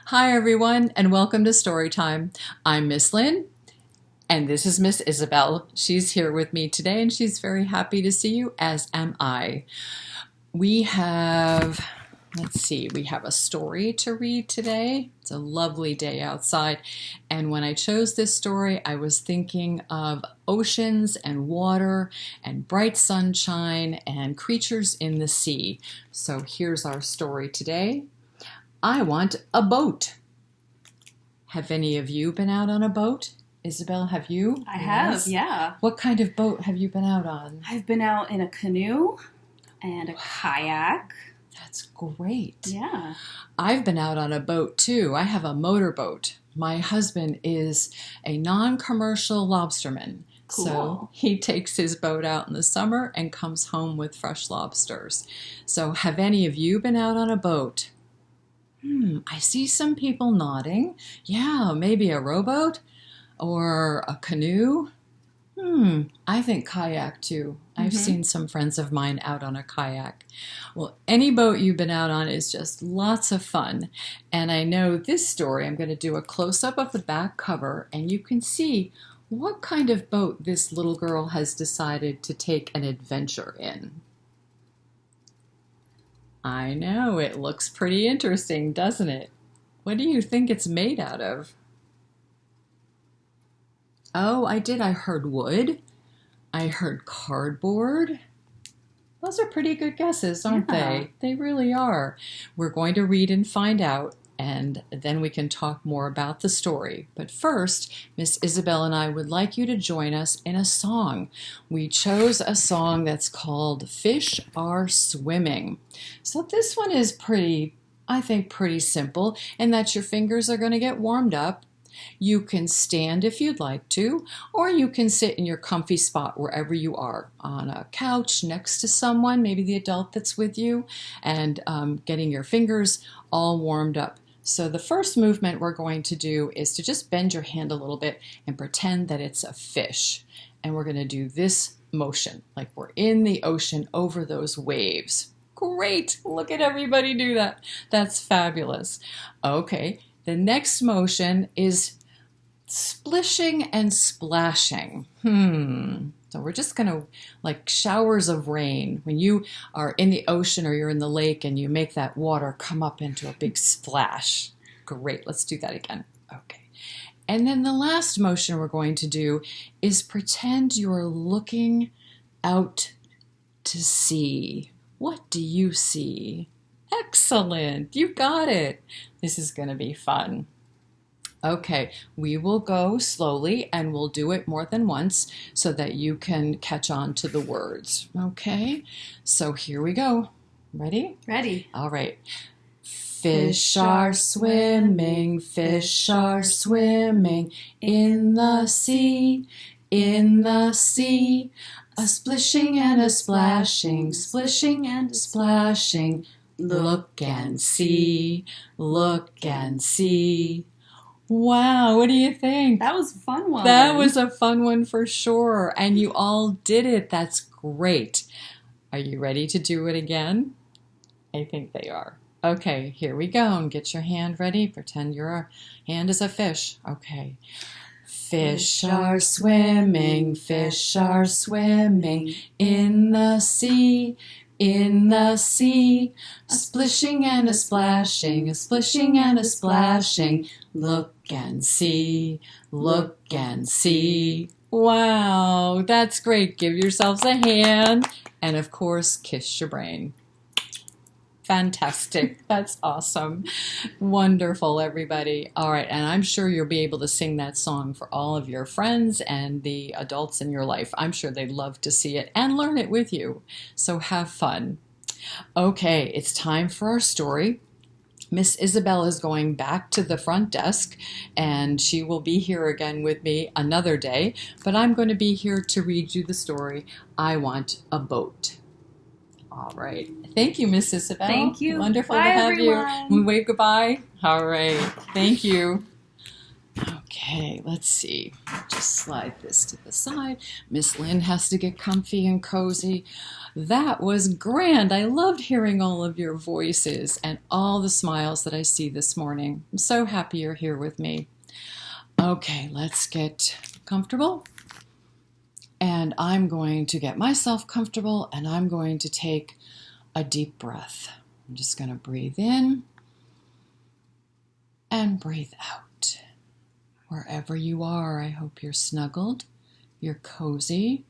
Hi everyone, and welcome to Storytime. I'm Miss Lyn, and this is Miss Isabelle. She's here with me today, and she's very happy to see you, as am I. We have a story to read today. It's a lovely day outside, and when I chose this story, I was thinking of oceans and water and bright sunshine and creatures in the sea. So here's our story today. I want a boat. Have any of you been out on a boat? Isabelle, have you? I have, yeah. What kind of boat have you been out on? I've been out in a canoe and a kayak. That's great. Yeah. I've been out on a boat too. I have a motorboat. My husband is a non-commercial lobsterman. Cool. So he takes his boat out in the summer and comes home with fresh lobsters. So have any of you been out on a boat? I see some people nodding. Yeah, maybe a rowboat or a canoe. I think kayak too. I've seen some friends of mine out on a kayak. Well, any boat you've been out on is just lots of fun. And I know this story, I'm going to do a close-up of the back cover, and you can see what kind of boat this little girl has decided to take an adventure in. I know, it looks pretty interesting, doesn't it? What do you think it's made out of? Oh, I heard wood. I heard cardboard. Those are pretty good guesses, aren't they? They really are. We're going to read and find out, and then we can talk more about the story. But first, Miss Isabelle and I would like you to join us in a song. We chose a song that's called Fish Are Swimming. So this one is pretty simple, in that your fingers are going to get warmed up. You can stand if you'd like to, or you can sit in your comfy spot wherever you are, on a couch next to someone, maybe the adult that's with you, and getting your fingers all warmed up. So the first movement we're going to do is to just bend your hand a little bit and pretend that it's a fish. And we're going to do this motion, like we're in the ocean over those waves. Great! Look at everybody do that. That's fabulous. Okay, the next motion is splishing and splashing. So we're just going to, like showers of rain, when you are in the ocean or you're in the lake and you make that water come up into a big splash. Great, let's do that again. Okay. And then the last motion we're going to do is pretend you're looking out to sea. What do you see? Excellent, you got it. This is going to be fun. Okay, we will go slowly and we'll do it more than once so that you can catch on to the words. Okay, so here we go. Ready? Ready. All right. Fish are swimming in the sea, in the sea. A splishing and a splashing, splishing and splashing. Look and see, look and see. Wow, what do you think? That was a fun one. That was a fun one for sure. And you all did it. That's great. Are you ready to do it again? I think they are. Okay, here we go. Get your hand ready. Pretend your hand is a fish. Okay. Fish are swimming in the sea, in the sea. A splishing and a splashing, a splishing and a splashing. Look and see, look and see. Wow, that's great. Give yourselves a hand. And of course, kiss your brain. Fantastic. That's awesome. Wonderful, everybody. All right, and I'm sure you'll be able to sing that song for all of your friends and the adults in your life. I'm sure they'd love to see it and learn it with you. So have fun. Okay, it's time for our story. Miss Isabelle is going back to the front desk, and she will be here again with me another day, but I'm going to be here to read you the story, I Want a Boat. All right. Thank you, Miss Isabelle. Thank you. Wonderful Bye, to have everyone. you. We wave goodbye. All right. Thank you. Okay, let's see. Just slide this to the side. Miss Lyn has to get comfy and cozy. That was grand. I loved hearing all of your voices and all the smiles that I see this morning. I'm so happy you're here with me. Okay, let's get comfortable. And I'm going to get myself comfortable, and I'm going to take a deep breath. I'm just going to breathe in and breathe out. Wherever you are, I hope you're snuggled, you're cozy,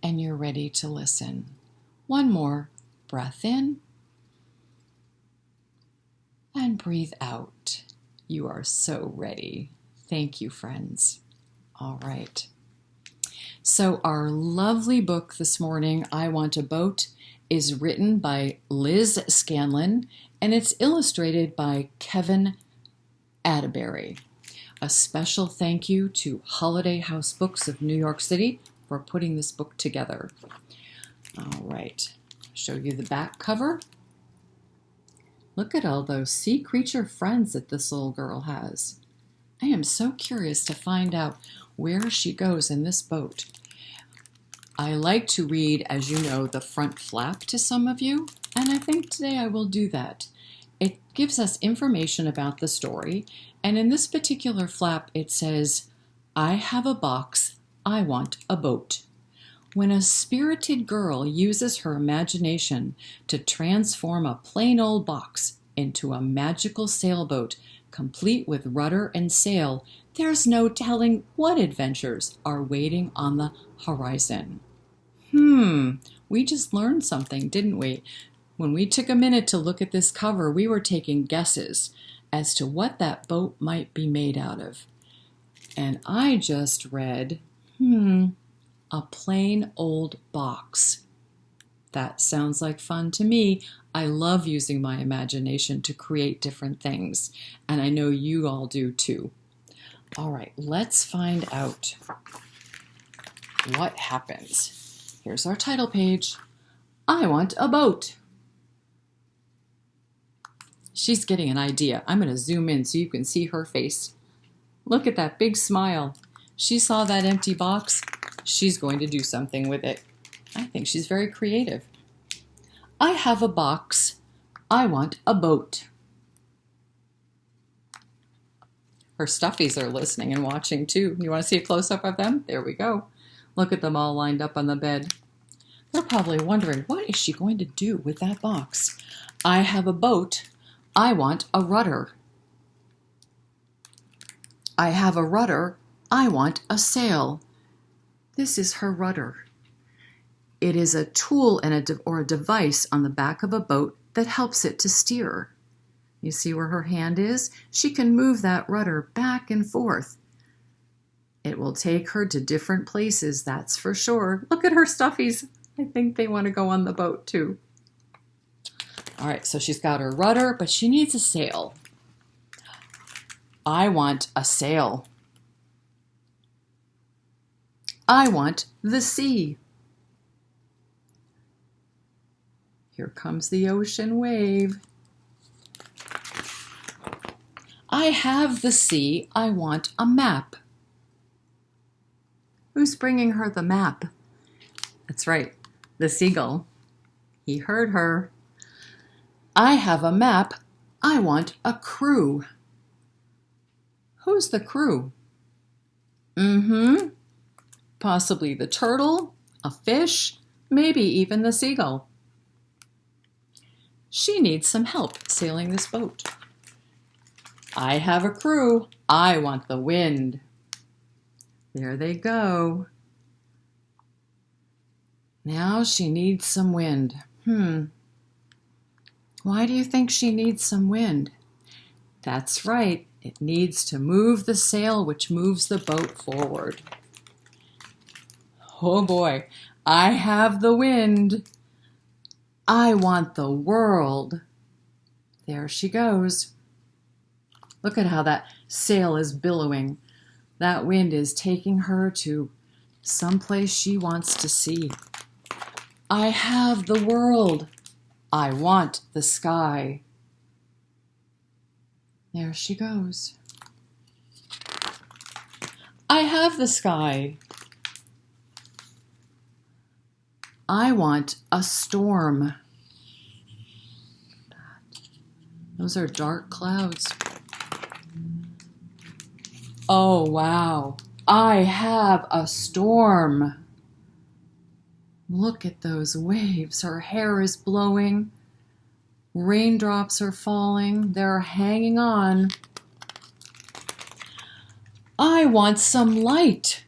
and you're ready to listen. One more breath in and breathe out. You are so ready. Thank you, friends. All right. So our lovely book this morning, I Want a Boat, is written by Liz Scanlon, and it's illustrated by Kevin Atterbury. A special thank you to Holiday House Books of New York City for putting this book together. All right, show you the back cover. Look at all those sea creature friends that this little girl has. I am so curious to find out where she goes in this boat. I like to read, as you know, the front flap to some of you, and I think today I will do that. It gives us information about the story, and in this particular flap it says, I have a box, I want a boat. When a spirited girl uses her imagination to transform a plain old box into a magical sailboat, complete with rudder and sail, there's no telling what adventures are waiting on the horizon. We just learned something, didn't we? When we took a minute to look at this cover, we were taking guesses as to what that boat might be made out of. And I just read, a plain old box. That sounds like fun to me. I love using my imagination to create different things, and I know you all do too. All right, let's find out what happens. Here's our title page. I want a boat. She's getting an idea. I'm going to zoom in so you can see her face. Look at that big smile. She saw that empty box. She's going to do something with it. I think she's very creative. I have a box. I want a boat. Her stuffies are listening and watching too. You want to see a close-up of them? There we go. Look at them all lined up on the bed. They're probably wondering, what is she going to do with that box? I have a boat. I want a rudder. I have a rudder. I want a sail. This is her rudder. It is a tool or a device on the back of a boat that helps it to steer. You see where her hand is? She can move that rudder back and forth. It will take her to different places, that's for sure. Look at her stuffies. I think they want to go on the boat too. All right, so she's got her rudder, but she needs a sail. I want a sail. I want the sea. Here comes the ocean wave. I have the sea. I want a map. Who's bringing her the map? That's right, the seagull. He heard her. I have a map. I want a crew. Who's the crew? Possibly the turtle, a fish, maybe even the seagull. She needs some help sailing this boat. I have a crew. I want the wind. There they go. Now she needs some wind. Why do you think she needs some wind? That's right. It needs to move the sail, which moves the boat forward. Oh boy, I have the wind. I want the world. There she goes. Look at how that sail is billowing. That wind is taking her to someplace she wants to see. I have the world. I want the sky. There she goes. I have the sky. I want a storm. Those are dark clouds. Oh, wow. I have a storm. Look at those waves. Her hair is blowing. Raindrops are falling. They're hanging on. I want some light.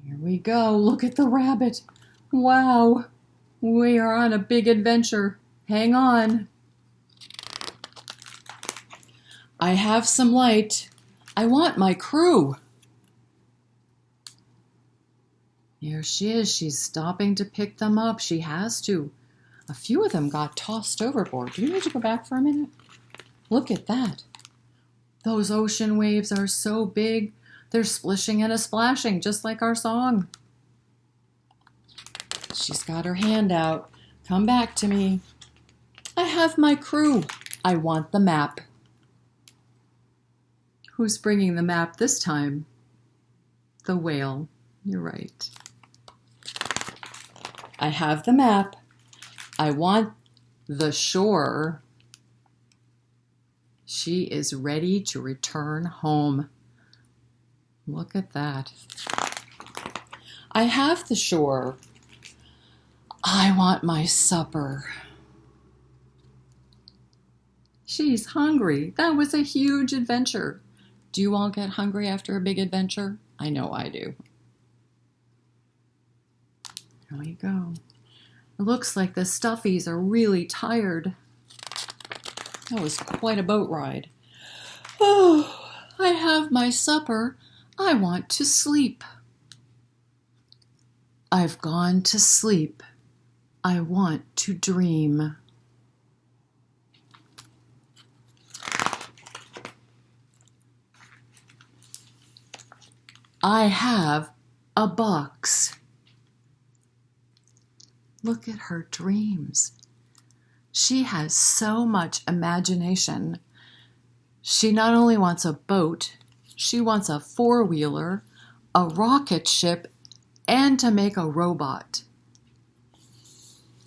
Here we go. Look at the rabbit. Wow. We are on a big adventure. Hang on. I have some light. I want my crew. Here she is. She's stopping to pick them up. She has to. A few of them got tossed overboard. Do we need to go back for a minute? Look at that. Those ocean waves are so big. They're splishing and a-splashing, just like our song. She's got her hand out. Come back to me. I have my crew. I want the map. Who's bringing the map this time? The whale. You're right. I have the map. I want the shore. She is ready to return home. Look at that. I have the shore. I want my supper. She's hungry. That was a huge adventure. Do you all get hungry after a big adventure? I know I do. There we go. It looks like the stuffies are really tired. That was quite a boat ride. Oh, I have my supper. I want to sleep. I've gone to sleep. I want to dream. I have a box. Look at her dreams. She has so much imagination. She not only wants a boat, she wants a four-wheeler, a rocket ship, and to make a robot.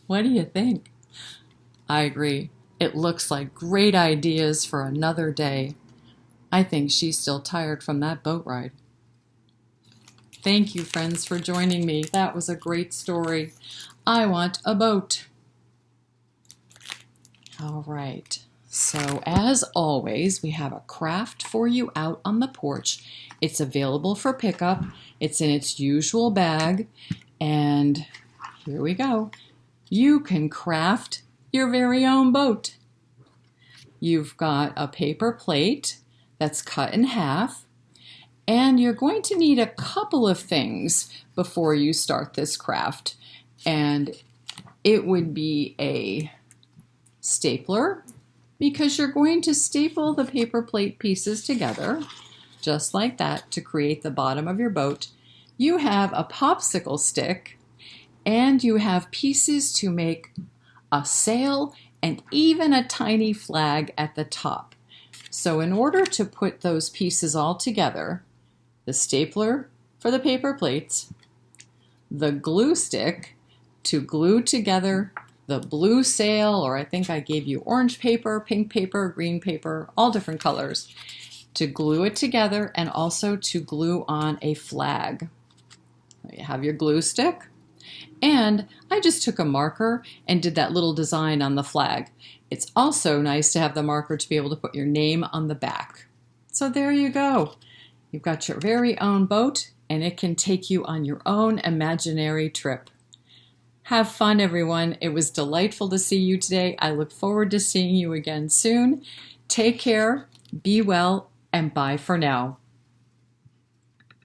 What do you think? I agree. It looks like great ideas for another day. I think she's still tired from that boat ride. Thank you, friends, for joining me. That was a great story. I want a boat. All right. So as always, we have a craft for you out on the porch. It's available for pickup. It's in its usual bag. And here we go. You can craft your very own boat. You've got a paper plate that's cut in half. And you're going to need a couple of things before you start this craft. And it would be a stapler, because you're going to staple the paper plate pieces together, just like that, to create the bottom of your boat. You have a popsicle stick, and you have pieces to make a sail and even a tiny flag at the top. So in order to put those pieces all together, the stapler for the paper plates, the glue stick to glue together the blue sail, or I think I gave you orange paper, pink paper, green paper, all different colors, to glue it together, and also to glue on a flag. You have your glue stick, and I just took a marker and did that little design on the flag. It's also nice to have the marker to be able to put your name on the back. So there you go. You've got your very own boat, and it can take you on your own imaginary trip. Have fun, everyone. It was delightful to see you today. I look forward to seeing you again soon. Take care, be well, and bye for now.